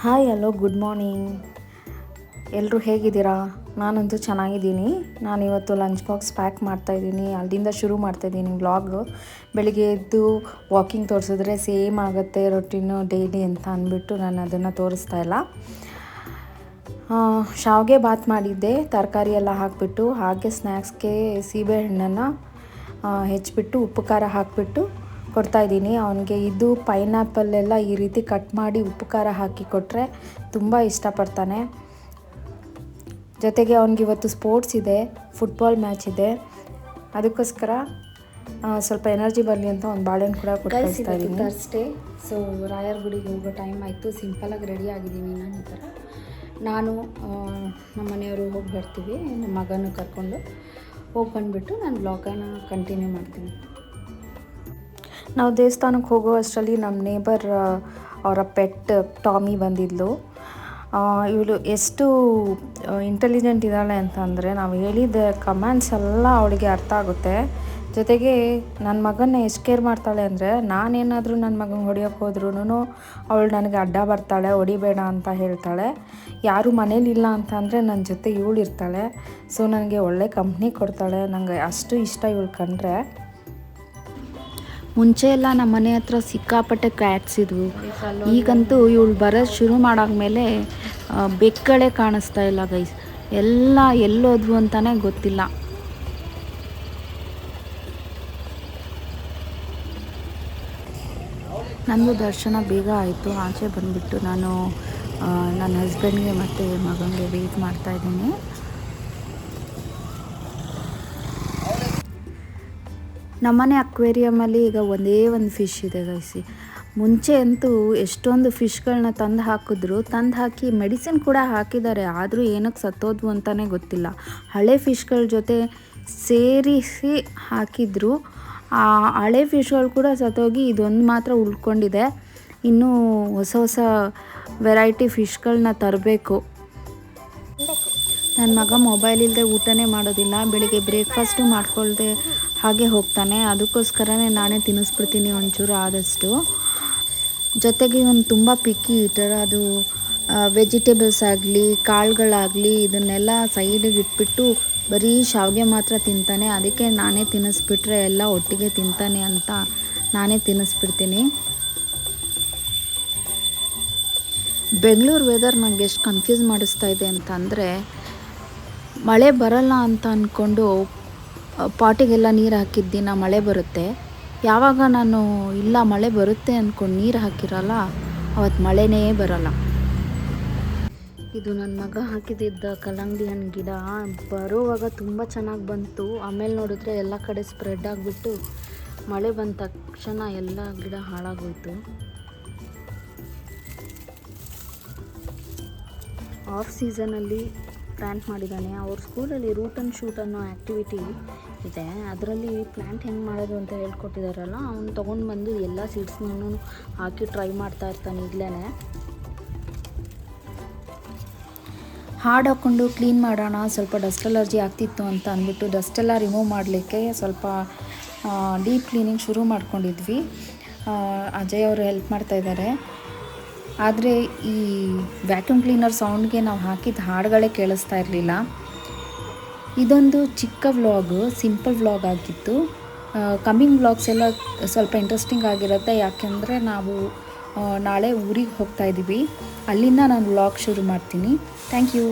Hi hello good morning. ಎಲ್ಲರೂ ಹೇಗಿದ್ದೀರಾ? ನಾನಂತೂ ಚೆನ್ನಾಗಿದ್ದೀನಿ. ನಾನಿವತ್ತು ಲಂಚ್ ಬಾಕ್ಸ್ ಪ್ಯಾಕ್ ಮಾಡ್ತಾಯಿದ್ದೀನಿ. ಅಲ್ಲಿಂದ ಶುರು ಮಾಡ್ತಾಯಿದ್ದೀನಿ ವ್ಲಾಗು. ಬೆಳಿಗ್ಗೆ ಎದ್ದು ವಾಕಿಂಗ್ ತೋರಿಸಿದ್ರೆ ಸೇಮ್ ಆಗುತ್ತೆ ರೊಟೀನು ಡೈಲಿ ಅಂತ ಅಂದ್ಬಿಟ್ಟು ನಾನು ಅದನ್ನು ತೋರಿಸ್ತಾ ಇಲ್ಲ. ಶಾವಿಗೆ ಬಾತ್ ಮಾಡಿದ್ದೆ, ತರಕಾರಿ ಎಲ್ಲ ಹಾಕಿಬಿಟ್ಟು. ಹಾಗೆ ಸ್ನ್ಯಾಕ್ಸ್ಗೆ ಸೀಬೆಹಣ್ಣನ್ನು ಹೆಚ್ಚಿಬಿಟ್ಟು ಉಪ್ಪು ಖಾರ ಹಾಕಿಬಿಟ್ಟು ಕೊಡ್ತಾಯಿದ್ದೀನಿ. ಅವನಿಗೆ ಇದು ಪೈನಾಪಲ್ಲೆಲ್ಲ ಈ ರೀತಿ ಕಟ್ ಮಾಡಿ ಉಪ್ಪು ಖಾರ ಹಾಕಿ ಕೊಟ್ಟರೆ ತುಂಬ ಇಷ್ಟಪಡ್ತಾನೆ. ಜೊತೆಗೆ ಅವನಿಗಿವತ್ತು ಸ್ಪೋರ್ಟ್ಸ್ ಇದೆ, ಫುಟ್ಬಾಲ್ ಮ್ಯಾಚ್ ಇದೆ. ಅದಕ್ಕೋಸ್ಕರ ಸ್ವಲ್ಪ ಎನರ್ಜಿ ಬರಲಿ ಅಂತ ಒಂದು ಬಾಳೆಹಣ್ಣು ಕೂಡ ಕೊಡ್ತಾ ಇದ್ದೀನಿ. ಥರ್ಸ್ಡೇ, ಸೊ ರಾಯರ ಗುಡಿಗೆ ಹೋಗೋ ಟೈಮ್ ಆಯಿತು. ಸಿಂಪಲಾಗಿ ರೆಡಿ ಆಗಿದ್ದೀನಿ ನಾನು. ಈ ಥರ ನಾನು ನಮ್ಮ ಮನೆಯವರು ಹೋಗಿ ಬರ್ತೀವಿ. ನಮ್ಮ ಮಗನೂ ಕರ್ಕೊಂಡು ಹೋಗಿ ಬಂದುಬಿಟ್ಟು ನಾನು ಬ್ಲಾಗನ್ನು ಕಂಟಿನ್ಯೂ ಮಾಡ್ತೀನಿ. ನಾವು ದೇವಸ್ಥಾನಕ್ಕೆ ಹೋಗೋ ಅಷ್ಟರಲ್ಲಿ ನಮ್ಮ ನೇಬರ್ ಅವರ ಪೆಟ್ ಟಾಮಿ ಬಂದಿದ್ಲು. ಇವಳು ಎಷ್ಟು ಇಂಟೆಲಿಜೆಂಟ್ ಇದ್ದಾಳೆ ಅಂತಂದರೆ ನಾವು ಹೇಳಿದ ಕಮ್ಯಾಂಡ್ಸ್ ಎಲ್ಲ ಅವಳಿಗೆ ಅರ್ಥ ಆಗುತ್ತೆ. ಜೊತೆಗೆ ನನ್ನ ಮಗನ್ನ ಎಷ್ಟು ಕೇರ್ ಮಾಡ್ತಾಳೆ ಅಂದರೆ, ನಾನೇನಾದರೂ ನನ್ನ ಮಗನ ಹೊಡಿಯೋಕ್ಕೆ ಹೋದ್ರೂ ಅವಳು ನನಗೆ ಅಡ್ಡ ಬರ್ತಾಳೆ, ಹೊಡಿಬೇಡ ಅಂತ ಹೇಳ್ತಾಳೆ. ಯಾರೂ ಮನೇಲಿಲ್ಲ ಅಂತ ಅಂದರೆ ನನ್ನ ಜೊತೆ ಇವಳು ಇರ್ತಾಳೆ. ಸೊ ನನಗೆ ಒಳ್ಳೆ ಕಂಪ್ನಿ ಕೊಡ್ತಾಳೆ. ನನಗೆ ಅಷ್ಟು ಇಷ್ಟ ಇವಳು ಕಂಡ್ರೆ. ಮುಂಚೆ ಎಲ್ಲ ನಮ್ಮ ಮನೆ ಹತ್ರ ಸಿಕ್ಕಾಪಟ್ಟೆ ಕ್ಯಾಟ್ಸ್ ಇದ್ವು. ಈಗಂತೂ ಇವಳು ಬರೋದು ಶುರು ಮಾಡಾದ್ಮೇಲೆ ಬೆಕ್ಕಗಳೇ ಕಾಣಿಸ್ತಾ ಇಲ್ಲ ಗೈಸ್. ಎಲ್ಲ ಎಲ್ಲೋದ್ವು ಅಂತಲೇ ಗೊತ್ತಿಲ್ಲ. ನನಗೂ ದರ್ಶನ ಬೇಗ ಆಯಿತು. ಆಚೆ ಬಂದುಬಿಟ್ಟು ನಾನು ನನ್ನ ಹಸ್ಬೆಂಡ್ಗೆ ಮತ್ತು ಮಗನಿಗೆ ವೆಯ್ಟ್ ಮಾಡ್ತಾಯಿದ್ದೀನಿ. ನಮ್ಮನೆ ಅಕ್ವೇರಿಯಮಲ್ಲಿ ಈಗ ಒಂದೇ ಒಂದು ಫಿಶ್ ಇದೆ ಗೈಸಿ. ಮುಂಚೆ ಅಂತೂ ಎಷ್ಟೊಂದು ಫಿಶ್ಗಳನ್ನ ತಂದು ಹಾಕಿ ಮೆಡಿಸಿನ್ ಕೂಡ ಹಾಕಿದ್ದಾರೆ. ಆದರೂ ಏನಕ್ಕೆ ಸತ್ತೋದ್ವು ಅಂತಲೇ ಗೊತ್ತಿಲ್ಲ. ಹಳೆ ಫಿಶ್ಗಳ ಜೊತೆ ಸೇರಿಸಿ ಹಾಕಿದ್ರು. ಆ ಹಳೆ ಫಿಶ್ಗಳು ಕೂಡ ಸತ್ತೋಗಿ ಇದೊಂದು ಮಾತ್ರ ಉಳ್ಕೊಂಡಿದೆ. ಇನ್ನೂ ಹೊಸ ವೆರೈಟಿ ಫಿಶ್ಗಳನ್ನ ತರಬೇಕು. ನನ್ನ ಮಗ ಮೊಬೈಲ್ ಇಲ್ಲದೆ ಊಟನೇ ಮಾಡೋದಿಲ್ಲ. ಬೆಳಿಗ್ಗೆ ಬ್ರೇಕ್ಫಾಸ್ಟು ಮಾಡ್ಕೊಳ್ದೆ ಹಾಗೆ ಹೋಗ್ತಾನೆ. ಅದಕ್ಕೋಸ್ಕರನೇ ನಾನೇ ತಿನ್ನಿಸ್ಬಿಡ್ತೀನಿ ಒಂಚೂರು ಆದಷ್ಟು. ಜೊತೆಗೆ ಇವನು ತುಂಬ ಪಿಕ್ಕಿ ಈಟರ್. ಅದು ವೆಜಿಟೇಬಲ್ಸ್ ಆಗಲಿ ಕಾಳುಗಳಾಗಲಿ ಇದನ್ನೆಲ್ಲ ಸೈಡಿಗೆ ಇಟ್ಬಿಟ್ಟು ಬರೀ ಶಾವಿಗೆ ಮಾತ್ರ ತಿಂತಾನೆ. ಅದಕ್ಕೆ ನಾನೇ ತಿನ್ನಿಸ್ಬಿಟ್ರೆ ಎಲ್ಲ ಒಟ್ಟಿಗೆ ತಿಂತಾನೆ ಅಂತ ನಾನೇ ತಿನ್ನಿಸ್ಬಿಡ್ತೀನಿ. ಬೆಂಗಳೂರು ವೆದರ್ ನನಗೆ ಎಷ್ಟು ಕನ್ಫ್ಯೂಸ್ ಮಾಡಿಸ್ತಾ ಇದೆ ಅಂತಂದರೆ, ಮಳೆ ಬರಲ್ಲ ಅಂತ ಅಂದ್ಕೊಂಡು ಪಾಟಿಗೆಲ್ಲ ನೀರು ಹಾಕಿದ ದಿನ ಮಳೆ ಬರುತ್ತೆ. ಯಾವಾಗ ನಾನು ಇಲ್ಲ ಮಳೆ ಬರುತ್ತೆ ಅಂದ್ಕೊಂಡು ನೀರು ಹಾಕಿರಲ್ಲ, ಅವತ್ತು ಮಳೆನೇ ಬರಲ್ಲ. ಇದು ನನ್ನ ಮಗ ಹಾಕಿದ್ದ ಕಲ್ಲಂಗಡಿ ಹಣ್ಣು ಗಿಡ ಬರೋವಾಗ ತುಂಬ ಚೆನ್ನಾಗಿ ಬಂತು. ಆಮೇಲೆ ನೋಡಿದ್ರೆ ಎಲ್ಲ ಕಡೆ ಸ್ಪ್ರೆಡ್ ಆಗಿಬಿಟ್ಟು ಮಳೆ ಬಂದ ತಕ್ಷಣ ಎಲ್ಲ ಗಿಡ ಹಾಳಾಗೋಯ್ತು. ಆಫ್ ಸೀಸನಲ್ಲಿ ಪ್ಲ್ಯಾಂಟ್ ಮಾಡಿದ್ದಾನೆ. ಅವ್ರ ಸ್ಕೂಲಲ್ಲಿ ರೂಟ್ ಆ್ಯಂಡ್ ಶೂಟ್ ಅನ್ನೋ ಆ್ಯಕ್ಟಿವಿಟಿ ಇದೆ. ಅದರಲ್ಲಿ ಪ್ಲ್ಯಾಂಟ್ ಹೆಂಗೆ ಮಾಡೋದು ಅಂತ ಹೇಳ್ಕೊಟ್ಟಿದ್ದಾರಲ್ಲ, ಅವ್ನು ತೊಗೊಂಡು ಬಂದು ಎಲ್ಲ ಸೀಡ್ಸ್ನೂ ಹಾಕಿ ಟ್ರೈ ಮಾಡ್ತಾ ಇರ್ತಾನೆ ಈಗಲೇ. ಹಾಡು ಹಾಕ್ಕೊಂಡು ಕ್ಲೀನ್ ಮಾಡೋಣ, ಸ್ವಲ್ಪ ಡಸ್ಟ್ ಅಲರ್ಜಿ ಆಗ್ತಿತ್ತು ಅಂತ ಅಂದ್ಬಿಟ್ಟು ಡಸ್ಟೆಲ್ಲ ರಿಮೂವ್ ಮಾಡಲಿಕ್ಕೆ ಸ್ವಲ್ಪ ಡೀಪ್ ಕ್ಲೀನಿಂಗ್ ಶುರು ಮಾಡ್ಕೊಂಡಿದ್ವಿ. ಅಜಯ್ ಅವರು ಹೆಲ್ಪ್ ಮಾಡ್ತಾಯಿದ್ದಾರೆ. ಆದರೆ ಈ ವ್ಯಾಕ್ಯೂಮ್ ಕ್ಲೀನರ್ ಸೌಂಡ್ಗೆ ನಾವು ಹಾಕಿದ ಹಾಡುಗಳೇ ಕೇಳಿಸ್ತಾ ಇರಲಿಲ್ಲ. ಇದೊಂದು ಚಿಕ್ಕ ವ್ಲಾಗು, ಸಿಂಪಲ್ ವ್ಲಾಗ್ ಆಗಿತ್ತು. ಕಮ್ಮಿಂಗ್ ವ್ಲಾಗ್ಸ್ ಎಲ್ಲ ಸ್ವಲ್ಪ ಇಂಟ್ರೆಸ್ಟಿಂಗ್ ಆಗಿರುತ್ತೆ. ಯಾಕೆಂದರೆ ನಾವು ನಾಳೆ ಊರಿಗೆ ಹೋಗ್ತಾ ಇದ್ದೀವಿ. ಅಲ್ಲಿಂದ ನಾನು ವ್ಲಾಗ್ ಶುರು ಮಾಡ್ತೀನಿ. Thank you.